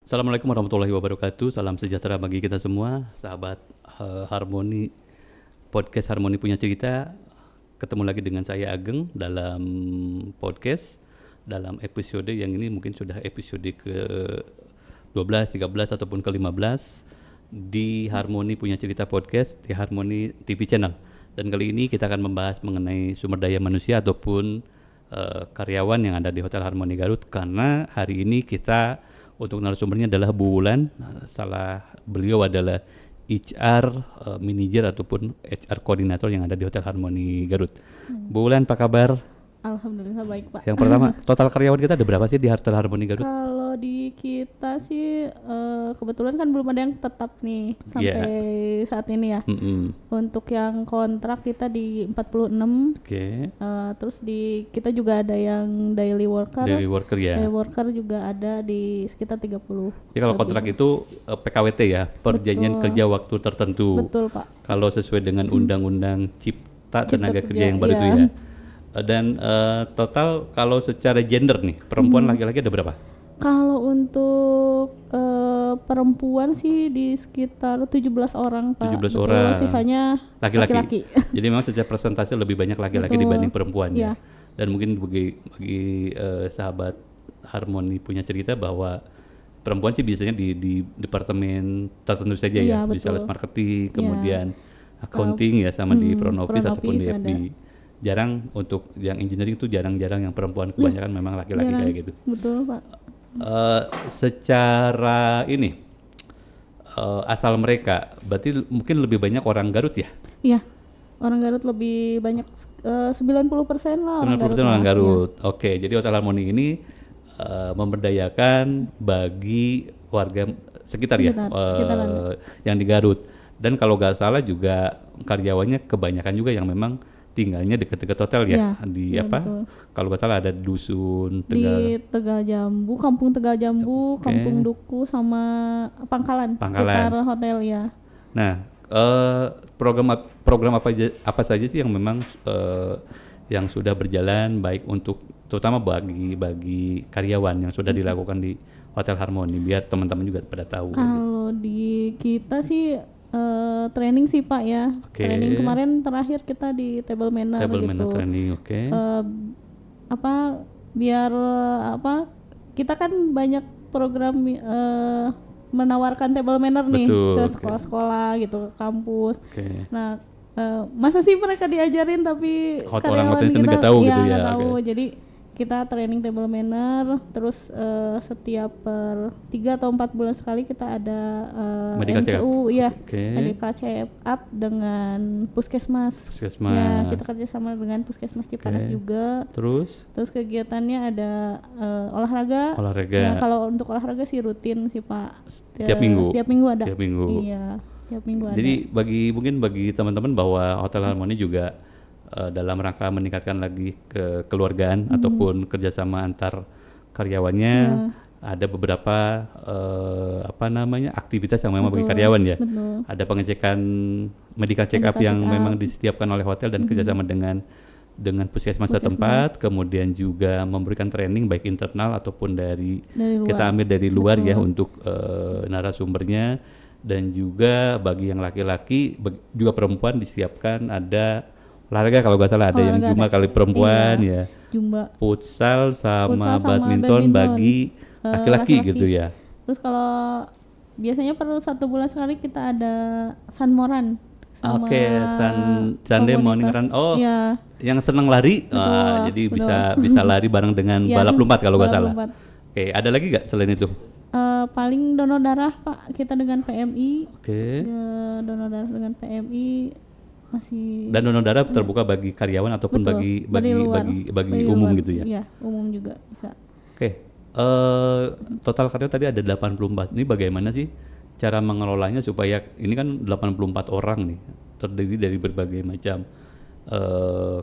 Assalamualaikum warahmatullahi wabarakatuh. Salam sejahtera bagi kita semua, sahabat Harmoni Podcast Harmoni Punya Cerita. Ketemu lagi dengan saya Ageng dalam podcast, dalam episode yang ini mungkin sudah episode ke-12, 13 ataupun ke-15 di Harmoni Punya Cerita Podcast di Harmoni TV Channel. Dan kali ini kita akan membahas mengenai sumber daya manusia ataupun karyawan yang ada di Hotel Harmoni Garut, karena hari ini kita untuk narasumbernya adalah Bu Wulan. Beliau adalah HR manager ataupun HR koordinator yang ada di Hotel Harmoni Garut. Bu Wulan, apa kabar? Alhamdulillah baik, Pak. Yang pertama, total karyawan kita ada berapa sih di Hotel Harmoni Garut? Kalau di kita sih kebetulan kan belum ada yang tetap nih sampai saat ini ya. Untuk yang kontrak kita di 46. Terus kita juga ada yang daily worker. Daily worker ya. Daily worker juga ada di sekitar 30. Jadi kalau kontrak itu PKWT ya, perjanjian kerja waktu tertentu. Betul, Pak. Kalau sesuai dengan Undang-Undang Cipta Tenaga Kerja yang baru itu ya. Dan total kalau secara gender nih, perempuan laki-laki ada berapa? Kalau untuk perempuan sih di sekitar 17 orang, Pak. 17 orang. Sisanya laki-laki. Jadi memang secara persentase lebih banyak laki-laki dibanding perempuan ya. Dan mungkin bagi sahabat Harmoni Punya Cerita bahwa perempuan sih biasanya di departemen tertentu saja ya, di sales marketing, kemudian accounting ya, sama di front office ataupun di FD. Jarang untuk yang engineering itu jarang-jarang yang perempuan, kebanyakan memang laki-laki kayak gitu. Betul, Pak. Secara ini asal mereka berarti mungkin lebih banyak orang Garut ya? Iya, orang Garut lebih banyak, 90% lah 90% orang Garut. Ya. Oke, jadi Hotel Harmoni ini memberdayakan bagi warga sekitar ya, yang di Garut. Dan kalau nggak salah juga karyawannya kebanyakan juga yang memang tinggalnya dekat-dekat hotel ya, di apa? Betul. Kalau nggak salah ada dusun di Tegal Jambu, Kampung Tegal Jambu, Kampung Duku sama Pangkalan sekitar hotel ya. Nah, program apa saja sih yang memang yang sudah berjalan baik untuk terutama bagi karyawan yang sudah dilakukan di Hotel Harmoni, biar teman-teman juga pada tahu. Kalau di kita sih training sih, Pak ya. Training kemarin terakhir kita di table manner gitu. Manner training, biar kita kan banyak program menawarkan table manner nih ke sekolah-sekolah gitu, ke kampus. Nah, masa sih mereka diajarin tapi karyawan kita nggak tahu gitu ya. Tahu. Jadi kita training table manner, terus setiap per 3 atau 4 bulan sekali kita ada MCU ya, medical check up dengan puskesmas. Ya, kita kerjasama dengan puskesmas Cipanas juga. Terus kegiatannya ada olahraga. Ya, kalau untuk olahraga sih rutin sih, Pak. Tiap minggu ada. Iya, tiap minggu ada. Jadi bagi teman-teman bahwa Hotel Harmoni juga dalam rangka meningkatkan lagi kekeluargaan ataupun kerjasama antar karyawannya, ada beberapa aktivitas yang memang bagi karyawan ya. Ada pengecekan medical check up yang memang disediakan oleh hotel dan kerjasama dengan puskesmas setempat, kemudian juga memberikan training baik internal ataupun dari kita ambil dari luar ya untuk narasumbernya. Dan juga bagi yang laki-laki juga perempuan disiapkan ada olahraga, kalau nggak salah ada yang Zumba kali perempuan ya, Zumba, futsal sama badminton bagi laki-laki gitu ya. Terus kalau biasanya per 1 bulan sekali kita ada Sanmoran. Sunday morning run. Yang senang lari, jadi bisa lari bareng dengan balap lompat kalau nggak salah. Ada lagi nggak selain itu? Paling donor darah, Pak, kita dengan PMI. Donor darah dengan PMI. Dan donor darah terbuka bagi karyawan ataupun bagi umum gitu ya? Iya, umum juga bisa. Total karyawan tadi ada 84. Ini bagaimana sih cara mengelolanya supaya ini kan 84 orang nih, terdiri dari berbagai macam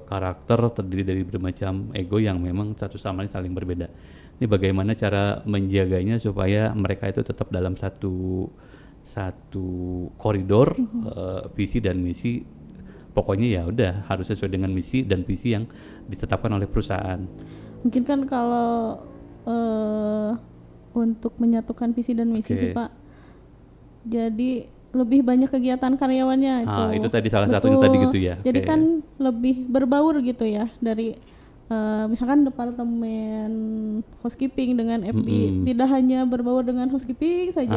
karakter, terdiri dari berbagai macam ego yang memang satu sama lain saling berbeda. Ini bagaimana cara menjaganya supaya mereka itu tetap dalam satu koridor visi dan misi. Pokoknya ya udah harus sesuai dengan misi dan visi yang ditetapkan oleh perusahaan. Mungkin kan kalau untuk menyatukan visi dan misi sih Pak. Jadi lebih banyak kegiatan karyawannya itu tadi salah satunya tadi gitu ya. Jadi kan lebih berbaur gitu ya dari misalkan departemen housekeeping dengan FB tidak hanya berbaur dengan housekeeping saja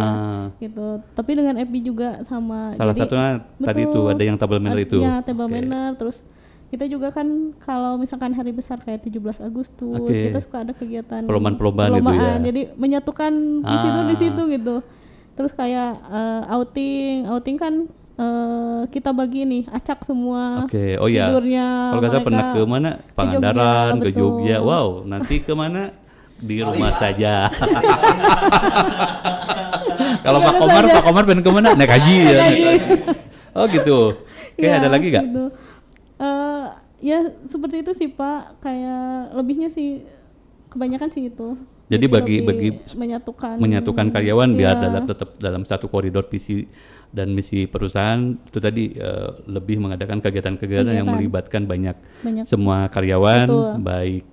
gitu, tapi dengan FB juga sama. Salah satunya tadi itu ada yang table manner itu. Ya, table manner. Terus kita juga kan kalau misalkan hari besar kayak 17 Agustus kita suka ada kegiatan perlombaan gitu ya. Jadi menyatukan di situ gitu. Terus kayak outing kan kita bagi nih acak semua tidurnya. Kalau nggak pernah ke mana? Pangandaran, ke Jogja. Wow, nanti ke mana? Di rumah saja. Kalau Pak Komar pengen ke mana? Naik haji ya. Oh gitu. Ada lagi nggak? Gitu. Ya seperti itu sih Pak. Kayak lebihnya sih kebanyakan sih itu. Jadi bagi menyatukan karyawan biar tetap dalam satu koridor visi dan misi perusahaan itu tadi lebih mengadakan kegiatan-kegiatan yang melibatkan banyak semua karyawan. Betul. Baik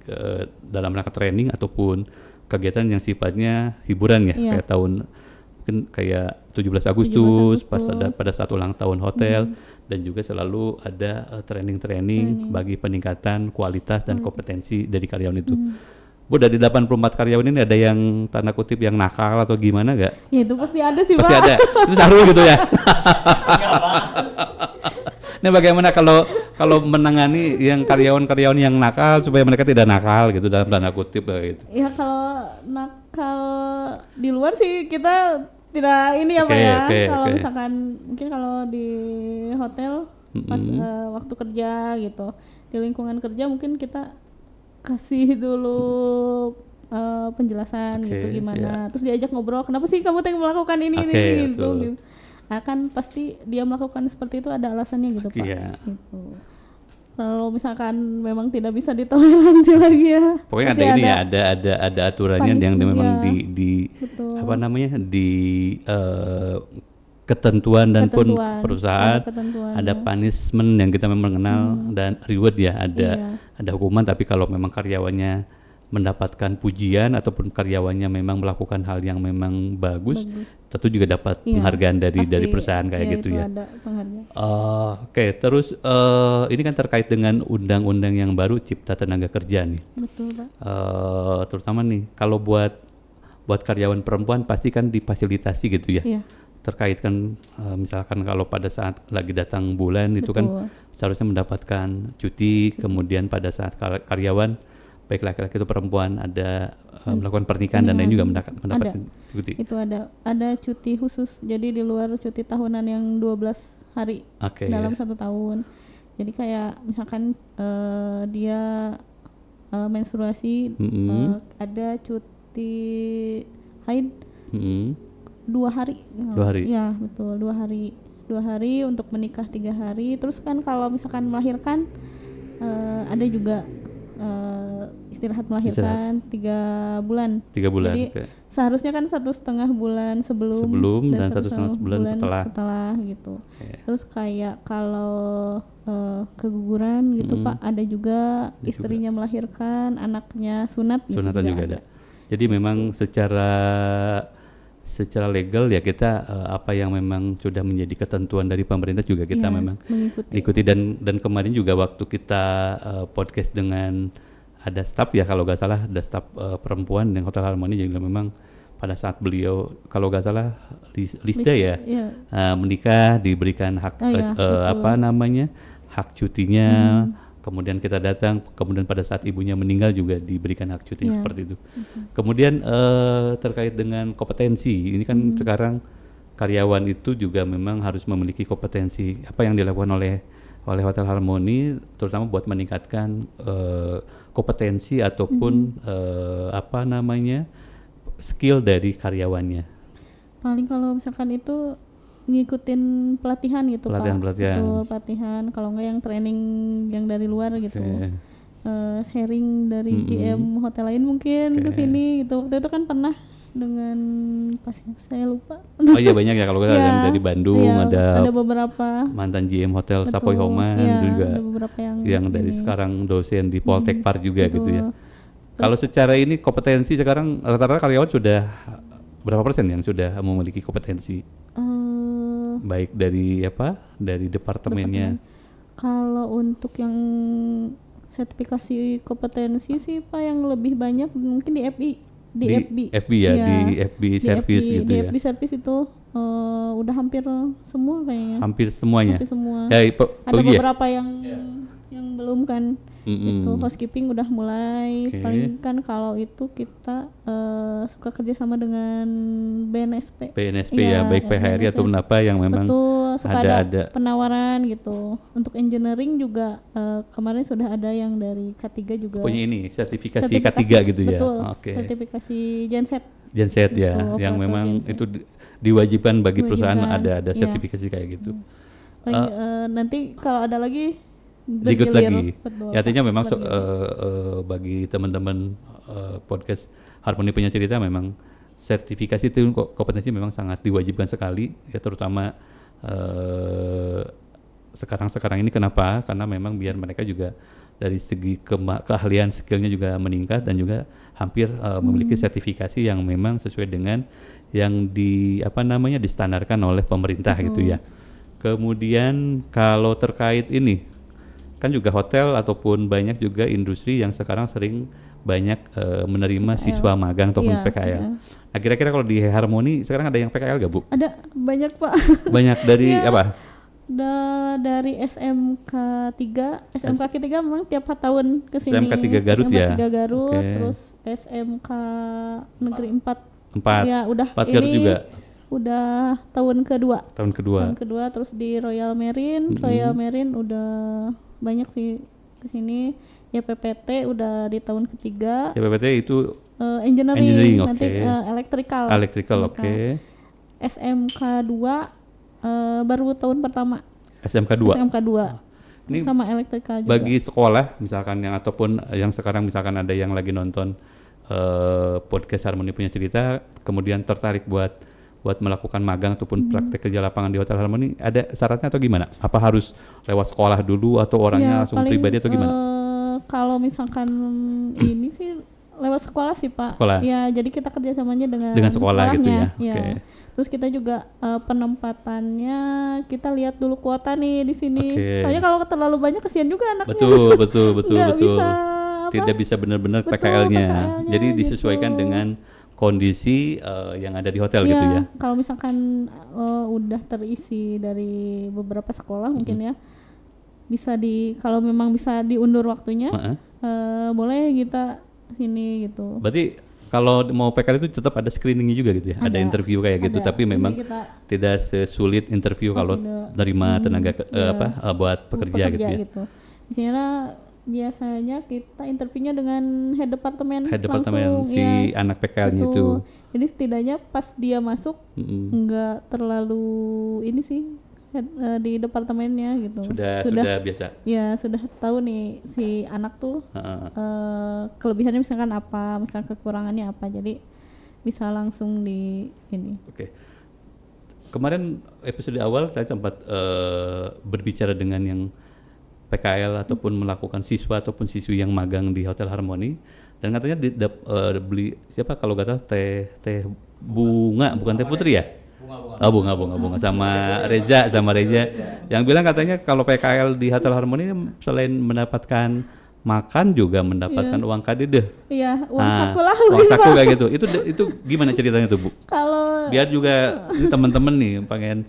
dalam rangka training ataupun kegiatan yang sifatnya hiburan ya. Kayak tahun mungkin kayak 17 Agustus pada saat ulang tahun hotel dan juga selalu ada training bagi peningkatan kualitas dan kompetensi dari karyawan itu. Bu, dari 84 karyawan ini ada yang tanda kutip yang nakal atau gimana gak? Ya itu pasti ada sih Pak. Pasti ada, itu seru gitu ya? Nah bagaimana kalau menangani yang karyawan-karyawan yang nakal supaya mereka tidak nakal gitu dalam tanda kutip gitu? Ya kalau nakal di luar sih kita tidak ini ya Pak ya. Kalau misalkan mungkin kalau di hotel pas waktu kerja gitu, di lingkungan kerja mungkin kita kasih dulu penjelasan gitu gimana, terus diajak ngobrol, kenapa sih kamu yang melakukan ini gitu. Nah kan pasti dia melakukan seperti itu ada alasannya gitu Pak. Gitu. Kalau misalkan memang tidak bisa ditoleransi lagi ya. Pokoknya ada ini ya, ada aturannya yang memang di apa namanya di ketentuan pun perusahaan ada punishment yang kita memang kenal dan reward ya, ada hukuman. Tapi kalau memang karyawannya mendapatkan pujian ataupun karyawannya memang melakukan hal yang memang bagus. Tentu juga dapat penghargaan dari perusahaan kayak gitu ya. Oke, terus ini kan terkait dengan undang-undang yang baru Cipta Tenaga Kerja nih. Betul Pak. Terutama nih kalau buat karyawan perempuan pasti kan difasilitasi gitu ya. Terkait kan misalkan kalau pada saat lagi datang bulan itu kan seharusnya mendapatkan cuti. Kemudian pada saat karyawan baik laki-laki itu perempuan ada melakukan pernikahan dan lain juga mendapatkan cuti. Itu ada cuti khusus, jadi di luar cuti tahunan yang 12 hari dalam 1 tahun. Jadi kayak misalkan dia menstruasi, ada cuti haid 2 hari. 2 hari. Ya betul, 2 hari. 2 hari untuk menikah 3 hari. Terus kan kalau misalkan melahirkan ada juga istirahat melahirkan 3 bulan. 3 bulan. Jadi seharusnya kan 1,5 bulan sebelum dan 1,5 bulan setelah gitu. Terus kayak kalau keguguran gitu Pak, ada juga istrinya melahirkan, anaknya sunat gitu juga ada. Jadi memang secara legal ya kita apa yang memang sudah menjadi ketentuan dari pemerintah juga kita memang mengikuti dan kemarin juga waktu kita podcast dengan ada staf ya, kalau nggak salah ada staf perempuan yang Hotel Harmoni, juga memang pada saat beliau kalau nggak salah Lisda ya menikah diberikan hak hak cutinya. Kemudian kita datang, kemudian pada saat ibunya meninggal juga diberikan hak cuti seperti itu. Kemudian terkait dengan kompetensi, ini kan sekarang karyawan itu juga memang harus memiliki kompetensi. Apa yang dilakukan oleh Hotel Harmoni, terutama buat meningkatkan kompetensi ataupun skill dari karyawannya. Paling kalau misalkan itu ngikutin pelatihan gitu pelatihan. Betul, pelatihan. Kalau enggak yang training yang dari luar gitu. Sharing dari GM hotel lain mungkin ke sini gitu. Waktu itu kan pernah dengan saya lupa. Oh iya banyak ya kalau kita yang dari Bandung ada beberapa mantan GM Hotel Savoy Homan juga. Ada beberapa yang dari sekarang dosen di Poltek Par juga gitu ya. Kalau secara ini kompetensi sekarang rata-rata karyawan sudah berapa persen yang sudah memiliki kompetensi? Baik dari dari departemennya. Kalau untuk yang sertifikasi kompetensi sih Pak yang lebih banyak mungkin di FB. Di FB ya, di FB service gitu ya. Di FB service itu udah hampir semua kayaknya. Hampir semuanya. Hampir semua. Ya, ada beberapa yang belum kan. Itu housekeeping udah mulai. Paling kan kalau itu kita suka kerja sama dengan BNSP. BNSP ya, baik PHRI atau apa yang memang suka ada penawaran gitu. Untuk engineering juga kemarin sudah ada yang dari K3 juga. Pokoknya ini sertifikasi K3 gitu ya. Betul. Sertifikasi genset. Genset ya, yang memang genset. Itu diwajibkan bagi perusahaan ada sertifikasi kayak gitu. Nanti kalau ada lagi ikut lagi. Ya, artinya memang bagi teman-teman podcast Harmoni Punya Cerita memang sertifikasi itu kompetensi memang sangat diwajibkan sekali ya, terutama sekarang ini. Kenapa? Karena memang biar mereka juga dari segi keahlian skillnya juga meningkat dan juga hampir memiliki sertifikasi yang memang sesuai dengan yang distandarkan oleh pemerintah gitu ya. Kemudian kalau terkait ini kan juga hotel ataupun banyak juga industri yang sekarang sering banyak menerima siswa magang ataupun PKL. Nah, kira-kira kalau di Harmoni sekarang ada yang PKL gak Bu? Ada, banyak Pak. Banyak dari apa? Dari SMK 3 memang tiap tahun kesini. SMK 3 Garut SMK ya? 3 Garut, terus SMK Negeri 4. 4 ya udah 4 Garut juga? Udah tahun kedua. Tahun kedua, terus di Royal Marine. Royal Marine udah banyak sih kesini. Ya PPT udah di tahun ketiga. Ya PPT itu engineering nanti electrical. Oke. SMK 2 baru tahun pertama. SMK 2. Ini sama electrical juga. Bagi sekolah misalkan yang ataupun yang sekarang misalkan ada yang lagi nonton podcast Harmoni Punya Cerita kemudian tertarik buat melakukan magang ataupun praktek kerja lapangan di Hotel Harmoni, ada syaratnya atau gimana? Apa harus lewat sekolah dulu atau orangnya langsung pribadi atau gimana? Kalau misalkan ini sih lewat sekolah sih Pak. Sekolah. Ya jadi kita kerjasamanya dengan sekolah gitu ya. Okay. Terus kita juga penempatannya kita lihat dulu kuota nih di sini. Soalnya kalau terlalu banyak kasihan juga anaknya. Betul. Bisa, tidak bisa benar-benar PKL-nya. Jadi disesuaikan dengan kondisi yang ada di hotel gitu ya. Kalau misalkan udah terisi dari beberapa sekolah mungkin ya bisa kalau memang bisa diundur waktunya boleh kita sini gitu. Berarti kalau mau PKL itu tetap ada screeningnya juga gitu ya, ada interview kayak gitu, tapi memang tidak sesulit interview kalau terima tenaga buat pekerja gitu ya. Biasanya kita interviewnya dengan head departemen langsung, si anak PKL-nya itu. Jadi setidaknya pas dia masuk nggak terlalu ini sih di departemennya gitu. Sudah biasa. Ya sudah tahu nih si anak tuh kelebihannya misalkan apa, misalkan kekurangannya apa. Jadi bisa langsung di ini. Oke. Kemarin episode awal saya sempat berbicara dengan yang PKL ataupun melakukan siswa ataupun siswi yang magang di Hotel Harmoni dan katanya beli siapa kalau kata teh bunga bukan teh putri ya? Bunga sama Reza yang bilang katanya kalau PKL di Hotel Harmoni selain mendapatkan makan juga mendapatkan uang kadedeh. Iya, uang saku lah. Uang saku kayak gitu. Itu gimana ceritanya tuh Bu? Kalau biar juga teman-teman nih pengen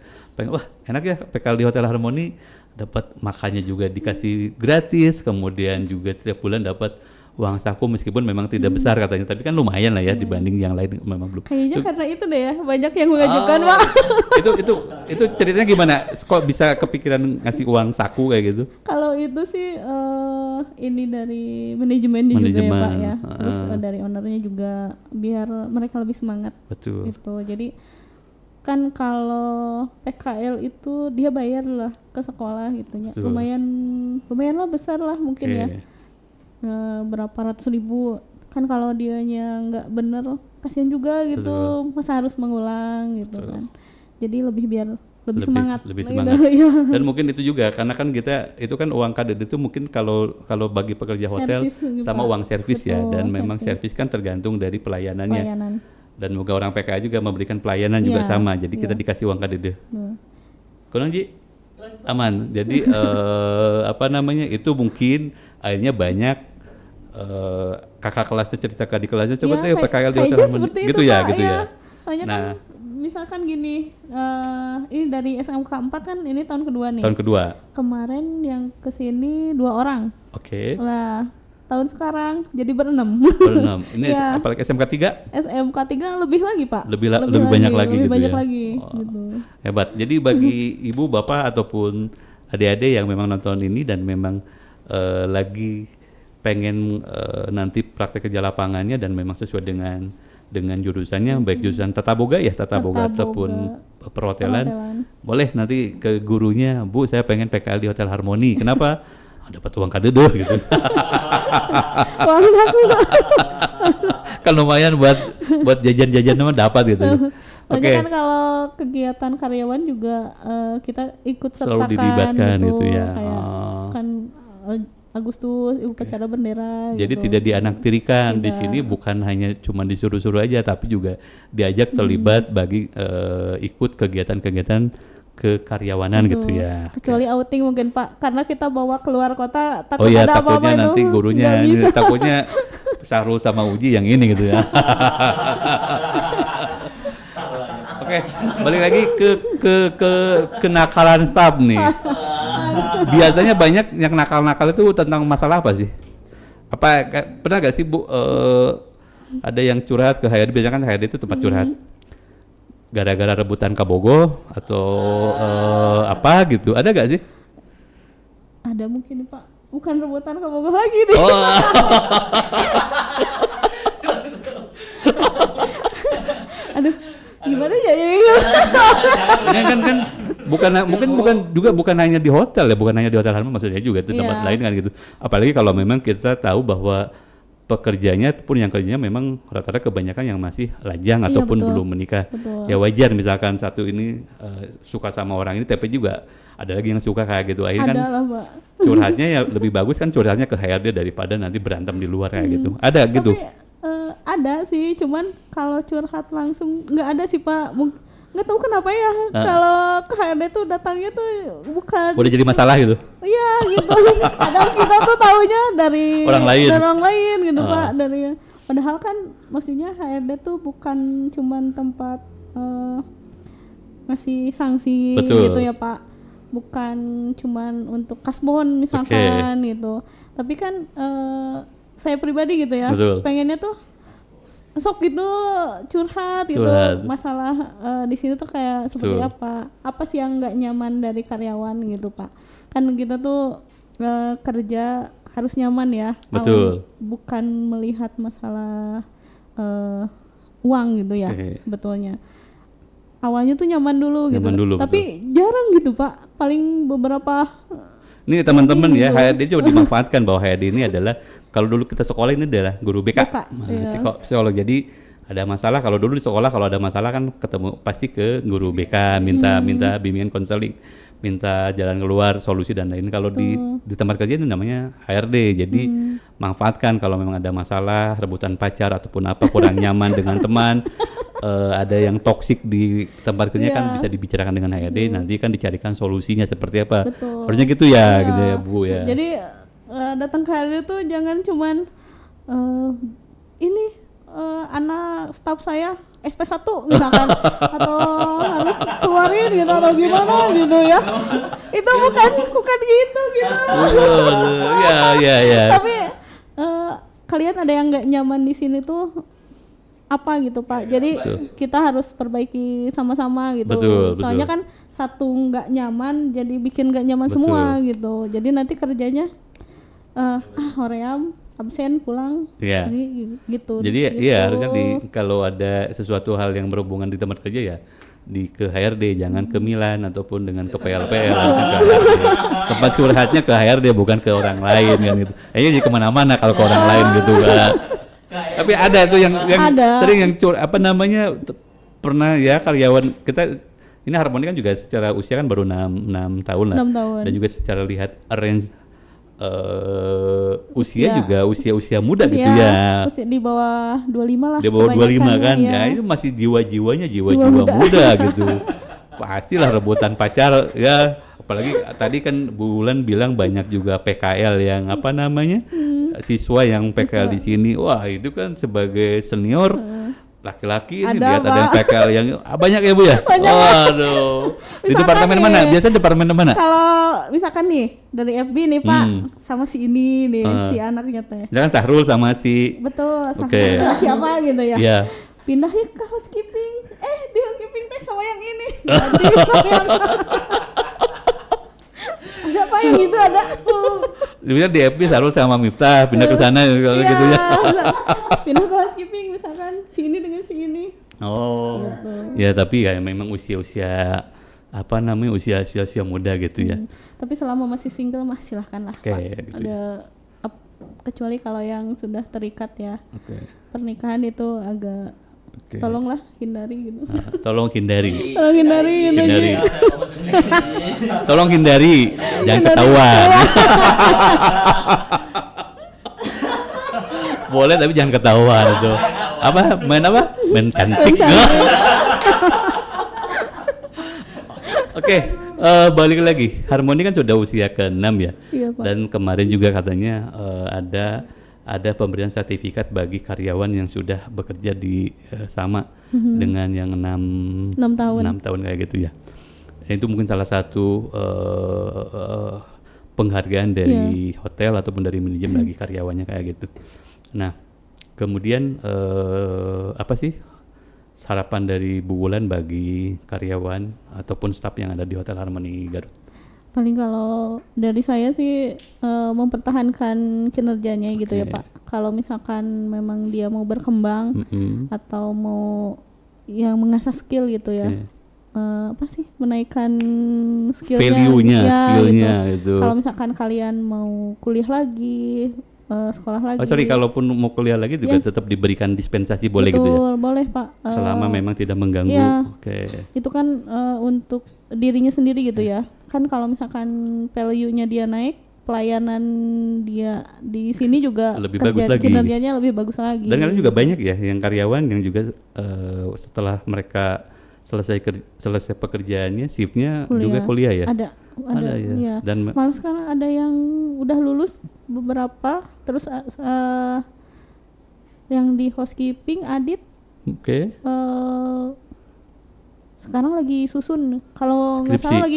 wah enak ya PKL di Hotel Harmoni, dapat makannya juga dikasih gratis, kemudian juga tiap bulan dapat uang saku meskipun memang tidak besar katanya, tapi kan lumayan lah ya dibanding yang lain memang belum. Kayaknya karena itu deh ya banyak yang mengajukan Pak. Itu ceritanya gimana? Kok bisa kepikiran ngasih uang saku kayak gitu? Kalau itu sih ini dari manajemennya juga ya Pak ya. Terus dari ownernya juga biar mereka lebih semangat. Betul. Gitu. Jadi kan kalau PKL itu dia bayar lah ke sekolah gitunya. Lumayan lah besar lah mungkin ya. Berapa ratus ribu kan kalau dianya nggak bener kasihan juga gitu. Masa harus mengulang gitu kan. Jadi lebih biar lebih semangat. Gitu. Dan mungkin itu juga karena kan kita itu kan uang KDD itu mungkin kalau bagi pekerja hotel sama uang servis ya, dan memang servis kan tergantung dari pelayanannya. Dan juga orang PKA juga memberikan pelayanan juga sama, jadi kita dikasih uang KDD. Kurang Ji? Aman. Jadi itu mungkin akhirnya banyak kakak kelasnya cerita ke adik kelasnya coba deh PKL di Hotel Harmoni gitu ya. Soalnya kan misalkan gini, ini dari SMK 4 kan ini tahun kedua nih. Tahun kedua. Kemarin yang kesini 2 orang. Oke. Lah tahun sekarang jadi berenam. Ini apalagi SMK 3? SMK 3 lebih lagi Pak. Lebih banyak lagi gitu ya. Gitu. Hebat. Jadi bagi ibu, bapak ataupun adik-adik yang memang nonton ini dan memang lagi pengen nanti praktek kerja lapangannya dan memang sesuai dengan jurusannya, baik jurusan tata boga ataupun perhotelan, boleh nanti ke gurunya, Bu saya pengen PKL di Hotel Harmoni. Kenapa? Dapat uang KDD gitu. Kan lumayan buat jajan-jajan nama dapat gitu. Oke. Kan kalau kegiatan karyawan juga kita ikut sertakan. Selalu dilibatkan gitu ya. Kayak kan Agustus upacara bendera. Jadi tidak dianaktirikan di sini, bukan hanya cuma disuruh-suruh aja, tapi juga diajak terlibat bagi ikut kegiatan-kegiatan kekaryawanan gitu ya. Kecuali outing mungkin Pak, karena kita bawa keluar kota takut ada apa-apa itu. Takutnya nanti gurunya takutnya Sahrul sama Uji yang ini gitu ya. Oke, balik lagi ke kenakalan staf nih. Biasanya banyak yang nakal-nakal itu tentang masalah apa sih? Pernah gak sih Bu ada yang curhat ke HRD? Biasanya kan HRD itu tempat curhat. Gara-gara rebutan Kabogo atau apa gitu, ada gak sih? Ada mungkin Pak, bukan rebutan Kabogo lagi nih. Aduh, gimana ya? kan bukan hanya di hotel ya, bukan hanya di Hotel Harmoni, maksudnya juga di tempat lain kan gitu. Apalagi kalau memang kita tahu bahwa pekerjanya pun yang kerjanya memang rata-rata kebanyakan yang masih lajang ataupun belum menikah. Ya wajar misalkan satu ini suka sama orang ini, tapi juga ada lagi yang suka kayak gitu. Akhirnya kan curhatnya ya lebih bagus kan curhatnya ke HRD daripada nanti berantem di luar kayak gitu. Ada gitu? Ada sih, cuman kalau curhat langsung nggak ada sih Pak. Nggak tahu kenapa ya, kalau ke HRD tuh datangnya tuh bukan udah jadi masalah gitu. Iya gitu. Kadang kita tuh taunya dari orang lain gitu Pak, padahal kan maksudnya HRD tuh bukan cuman tempat ngasih sanksi gitu ya Pak, bukan cuman untuk kasbon misalkan gitu, tapi kan saya pribadi gitu ya, pengennya tuh sok gitu curhat gitu masalah di sini tuh kayak seperti apa sih yang nggak nyaman dari karyawan gitu Pak, kan kita tuh kerja harus nyaman ya. Bukan melihat masalah uang gitu ya. Sebetulnya awalnya tuh nyaman dulu gitu, tapi jarang gitu Pak, paling beberapa ini teman-teman ya, HRD juga dimanfaatkan bahwa HRD ini adalah, kalau dulu kita sekolah ini adalah guru BK, psikolog. Jadi ada masalah, kalau dulu di sekolah kalau ada masalah kan ketemu pasti ke guru BK, minta bimbingan konseling, minta jalan keluar, solusi dan lain. Kalau di tempat kerja ini namanya HRD. Jadi manfaatkan kalau memang ada masalah, rebutan pacar ataupun apa, kurang nyaman dengan teman, ada yang toksik di tempat kerja kan bisa dibicarakan dengan HRD, nanti kan dicarikan solusinya seperti apa. Harusnya gitu ya, gitu ya Bu ya. Jadi datang ke HRD tuh jangan cuman ini anak staf saya SP1 misalkan atau harus keluarin gitu atau gimana gitu ya. Itu bukan gitu. Ya. Tapi kalian ada yang nggak nyaman di sini tuh apa gitu Pak, jadi kita harus perbaiki sama-sama gitu. Soalnya kan satu nggak nyaman jadi bikin nggak nyaman semua gitu, jadi nanti kerjanya hoream absen pulang gitu. Jadi iya harusnya kalau ada sesuatu hal yang berhubungan di tempat kerja ya ke HRD, jangan ke Milan ataupun dengan ke PLPL. Tempat curhatnya ke HRD bukan ke orang lain kan gitu. Jadi kemana-mana kalau ke orang lain gitu Pak. Tapi ada tuh yang sering yang pernah ya karyawan kita Ini Harmoni kan juga secara usia kan baru 6 tahun lah. 6 tahun. Dan juga secara lihat range usia juga usia muda gitu ya. Usia di bawah 25 lah. Di bawah 25 kan. Ya itu masih jiwa-jiwanya jiwa muda gitu. Pastilah rebutan pacar ya. Apalagi tadi kan Bu Wulan bilang banyak juga PKL yang apa namanya? Siswa yang PKL di sini. Wah, itu kan sebagai senior laki-laki ini lihat ada yang PKL yang banyak ya Bu ya? Banyak. Waduh. Di departemen mana? Biasanya departemen mana? Kalau misalkan nih dari FB nih Pak sama si ini nih si anaknya teh. Jangan Sahrul sama si. Betul. Sama siapa gitu ya? Iya. Pindahnya ke housekeeping. Di housekeeping teh sama yang ini. Ada Pak yang itu ada. Dia di FB Sahrul sama Miftah pindah ke sana kalau gitu ya. Pindah ke housekeeping misalkan si ini dengan si ini. Oh. Gitu. Ya tapi ya memang usia-usia apa namanya usia muda gitu ya. Tapi selama masih single mah silahkan lah Pak. Gitu ada kecuali kalau yang sudah terikat ya. Pernikahan itu agak tolonglah hindari gitu. Tolong hindari. Tolong hindari. Jangan ketahuan. Boleh tapi jangan ketahuan itu. Main cantik. Oke, balik lagi. Harmoni kan sudah usia ke-6 ya. Iya, Pak. Dan kemarin juga katanya ada pemberian sertifikat bagi karyawan yang sudah bekerja di sama dengan yang 6 tahun kayak gitu ya. Dan itu mungkin salah satu penghargaan dari hotel ataupun dari manajemen bagi karyawannya kayak gitu. Nah, kemudian apa sih harapan dari Bu Wulan bagi karyawan ataupun staf yang ada di Hotel Harmoni Garut? Paling kalau dari saya sih mempertahankan kinerjanya gitu ya Pak. Kalau misalkan memang dia mau berkembang atau mau yang mengasah skill gitu ya. Menaikkan skillnya gitu. Kalau misalkan kalian mau kuliah lagi, sekolah lagi. Kalaupun mau kuliah lagi juga tetap diberikan dispensasi boleh gitu ya? Boleh Pak. Selama memang tidak mengganggu. Itu kan untuk dirinya sendiri gitu ya. Kan kalau misalkan value-nya dia naik, pelayanan dia di sini juga lebih bagus lagi. Kinerjanya lebih bagus lagi. Dan kalian juga banyak ya yang karyawan yang juga setelah mereka selesai pekerjaannya, shiftnya juga kuliah ya? Ada ya. Ya. Dan malah sekarang ada yang udah lulus beberapa, terus yang di housekeeping Adit. Sekarang lagi susun, kalau nggak salah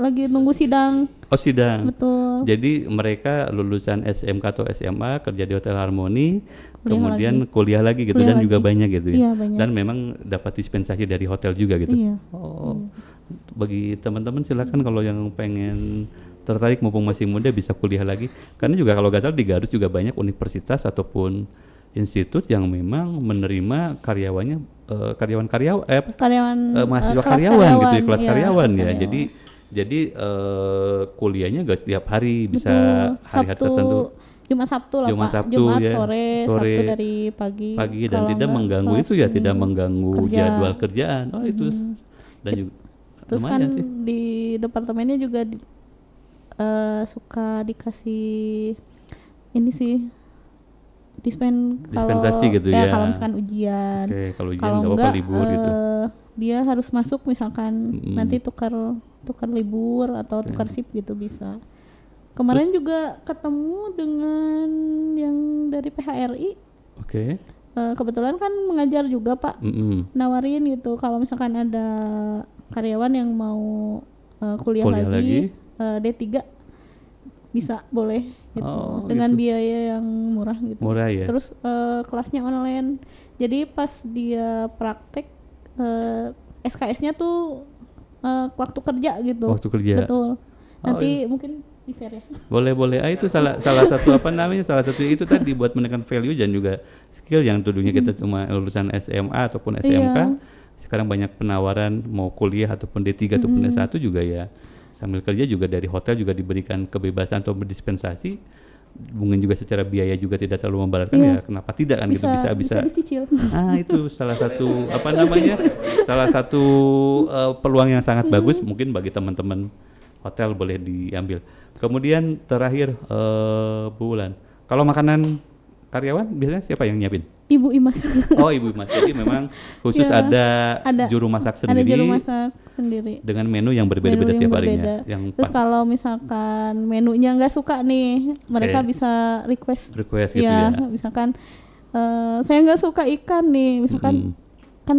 lagi nunggu sidang. Sidang. Betul. Jadi mereka lulusan SMK atau SMA kerja di Hotel Harmoni, kemudian kuliah lagi gitu dan juga banyak gitu ya. Banyak. Dan memang dapat dispensasi dari hotel juga gitu. Iya. Bagi teman-teman silakan kalau yang pengen tertarik mumpung masih muda bisa kuliah lagi. Karena juga kalau nggak salah di Garut juga banyak universitas ataupun institut yang memang menerima karyawannya mahasiswa karyawan gitu ya, kelas karyawan ya. Jadi kuliahnya gak setiap hari, bisa hari-hari tertentu. Jumat Sabtu lah Pak. Jumat sore, Sabtu dari pagi dan tidak mengganggu itu ya, tidak mengganggu jadwal kerjaan. Itu dan juga terus kan sih. Di departemennya juga suka dikasih ini sih dispensasi gitu ya. Kalau misalkan ujian. Kalau ujian nggak apa-apa libur gitu. Dia harus masuk misalkan nanti tukar libur atau tukar shift gitu bisa. Kemarin juga ketemu dengan yang dari PHRI. Kebetulan kan mengajar juga Pak. Nawarin gitu kalau misalkan ada karyawan yang mau kuliah lagi. D3 bisa boleh gitu dengan biaya yang murah gitu. Ya. Terus kelasnya online. Jadi pas dia praktek SKS-nya tuh waktu kerja gitu. Waktu kerja. Betul. Nanti mungkin di-share ya. Boleh. Itu salah satu salah satu itu tadi buat menekan value dan juga skill yang dulunya kita cuma lulusan SMA ataupun SMK. Sekarang banyak penawaran mau kuliah ataupun D3 ataupun S1 juga ya. Sambil kerja juga dari hotel juga diberikan kebebasan atau berdispensasi mungkin juga secara biaya juga tidak terlalu memberatkan, ya kenapa tidak kan, bisa, gitu bisa dicicil. Itu salah satu salah satu peluang yang sangat bagus mungkin bagi teman-teman hotel, boleh diambil. Kemudian terakhir Bu Wulan, kalau makanan karyawan biasanya siapa yang nyiapin? Ibu Imas. Oh, Ibu Imas. Jadi memang khusus ada juru masak sendiri. Ada juru masak sendiri. Dengan menu yang berbeda-beda tiap harinya. Terus kalau misalkan menunya nggak suka nih, mereka bisa request gitu ya. Misalkan saya nggak suka ikan nih, misalkan kan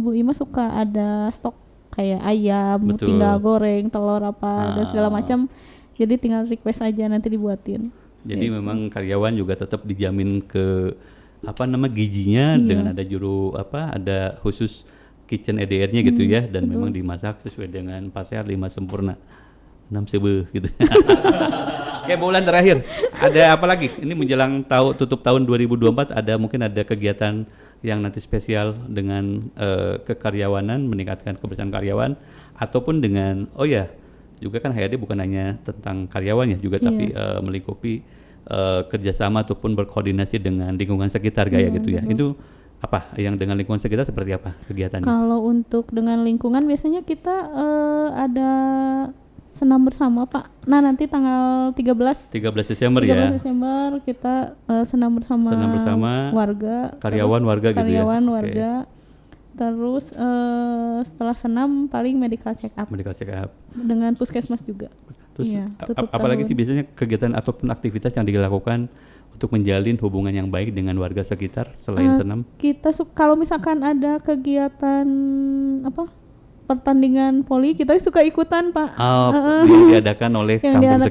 Bu Imas suka ada stok kayak ayam, tinggal goreng, telur apa dan segala macam. Jadi tinggal request aja, nanti dibuatin. Jadi memang karyawan juga tetap dijamin ke gizinya dengan ada ada khusus kitchen EDR-nya gitu ya, dan memang dimasak sesuai dengan 4 sehat 5 sempurna 6 sebe gitu. Oke, Bu Wulan, terakhir ada apa lagi? Ini menjelang tutup tahun 2024, mungkin ada kegiatan yang nanti spesial dengan kekaryawanan, meningkatkan kebersihan karyawan, ataupun dengan juga kan HRD bukan hanya tentang karyawannya juga, tapi melingkupi kerjasama ataupun berkoordinasi dengan lingkungan sekitar gitu ya. Itu apa yang dengan lingkungan sekitar, seperti apa kegiatannya? Kalau untuk dengan lingkungan biasanya kita ada senam bersama, Pak. Nah, nanti tanggal 13 Desember ya. 13 Desember kita senam bersama warga, karyawan warga gitu ya. Karyawan warga. Terus setelah senam paling medical check up dengan puskesmas juga. Terus apalagi sih biasanya kegiatan ataupun aktivitas yang dilakukan untuk menjalin hubungan yang baik dengan warga sekitar selain senam? Kita kalau misalkan ada kegiatan pertandingan voli, kita suka ikutan, Pak. Yang diadakan oleh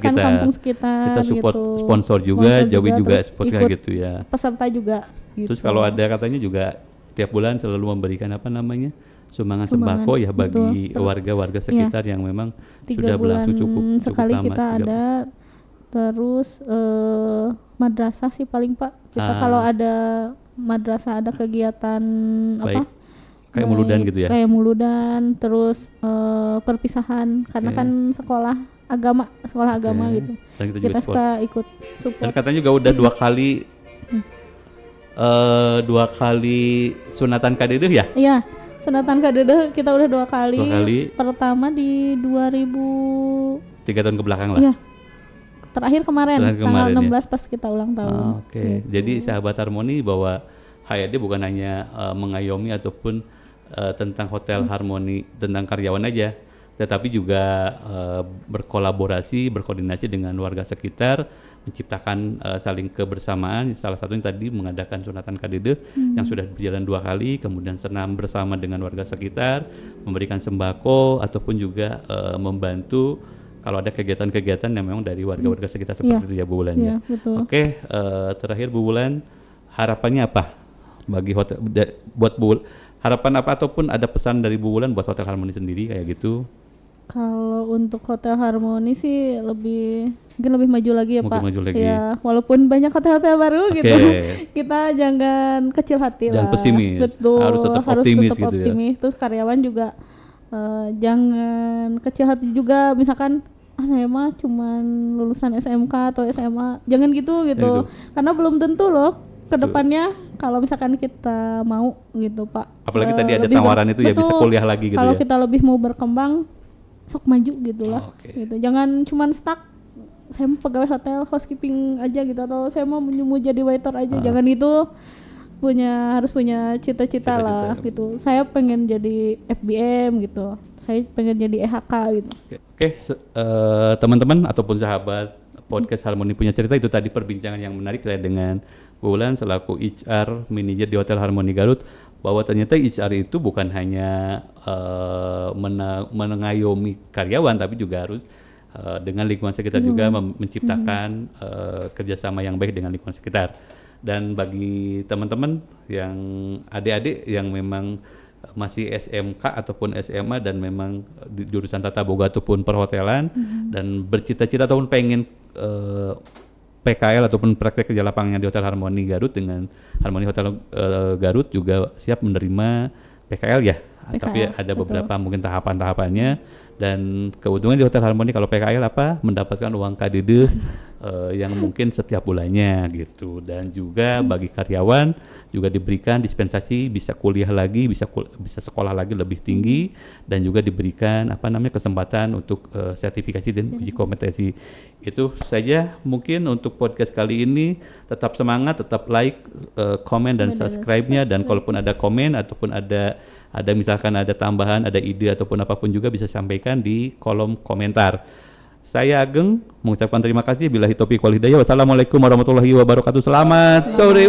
kampung sekitar. Kita support gitu. Sponsor juga support gitu ya. Peserta juga. Gitu. Terus kalau ada katanya juga tiap bulan selalu memberikan sumbangan sembako ya bagi warga-warga sekitar yang memang sudah berlangsung cukup sekali lama. Kita ada. Terus madrasah sih paling, Pak. Kita kalau ada madrasah, ada kegiatan kayak muludan gitu ya. Kayak muludan, terus perpisahan karena kan sekolah agama gitu. Kita suka ikut support. Dan katanya juga udah 2 kali sunatan kadedeh ya? Iya, sunatan kadedeh kita udah 2 kali. Pertama di 3 tahun ke belakang lah. Iya. Terakhir kemarin tanggal 16 pas kita ulang tahun. Gitu. Jadi sahabat Harmoni, bahwa HRD bukan hanya mengayomi ataupun tentang Hotel Harmoni, tentang karyawan aja, tetapi juga berkolaborasi, berkoordinasi dengan warga sekitar, menciptakan saling kebersamaan. Salah satunya tadi mengadakan sunatan kadedeh yang sudah berjalan 2 kali, kemudian senam bersama dengan warga sekitar, memberikan sembako ataupun juga membantu kalau ada kegiatan-kegiatan yang memang dari warga-warga sekitar seperti itu ya, Bu Wulan. Iya, betul. Oke, terakhir Bu Wulan, harapannya apa bagi hotel, buat Bu Wulan? Harapan apa ataupun ada pesan dari Bu Wulan buat Hotel Harmoni sendiri kayak gitu? Kalau untuk Hotel Harmoni sih mungkin lebih maju lagi ya, Pak. Maju lagi. Ya, walaupun banyak hotel-hotel baru gitu, kita jangan kecil hati lah. Jangan pesimis. Betul. Harus tetap optimis gitu ya. Terus karyawan juga jangan kecil hati juga. Misalkan saya mah cuman lulusan SMK atau SMA, jangan gitu. Karena belum tentu loh kedepannya kalau misalkan kita mau gitu, Pak. Apalagi tadi ada tawaran itu ya, bisa kuliah lagi gitu. Kalau kita lebih mau berkembang, sok maju gitu lah. Gitu. Jangan cuman stuck saya mau pegawai hotel housekeeping aja gitu, atau saya mau jadi waiter aja. Jangan gitu. Harus punya cita-cita lah gitu. Saya pengen jadi FBM gitu. Saya pengen jadi EHK gitu. Oke, teman-teman ataupun sahabat podcast Harmoni Punya Cerita, itu tadi perbincangan yang menarik saya dengan Bu Wulan selaku HR manager di Hotel Harmoni Garut, bahwa ternyata HR itu bukan hanya mengayomi karyawan, tapi juga harus dengan lingkungan sekitar juga menciptakan kerjasama yang baik dengan lingkungan sekitar. Dan bagi teman-teman yang adik-adik yang memang masih SMK ataupun SMA dan memang di jurusan tata boga ataupun perhotelan dan bercita-cita ataupun pengen PKL ataupun praktek kerja lapangan di Hotel Harmoni Garut, dengan Harmoni Hotel Garut juga siap menerima PKL ya, Tapi ada beberapa mungkin tahapan-tahapannya. Dan keuntungan di Hotel Harmoni kalau PKL apa? Mendapatkan uang KDD yang mungkin setiap bulannya gitu. Dan juga bagi karyawan juga diberikan dispensasi, bisa kuliah lagi, bisa sekolah lagi lebih tinggi, dan juga diberikan kesempatan untuk sertifikasi dan uji kompetensi. Itu saja mungkin untuk podcast kali ini. Tetap semangat, tetap like, komen dan subscribe-nya, dan kalaupun ada komen ataupun ada misalkan ada tambahan, ada ide ataupun apapun juga bisa sampaikan di kolom komentar. Saya Ageng mengucapkan terima kasih. Billahi taufiq wal hidayah. Wassalamualaikum warahmatullahi wabarakatuh. Selamat sore.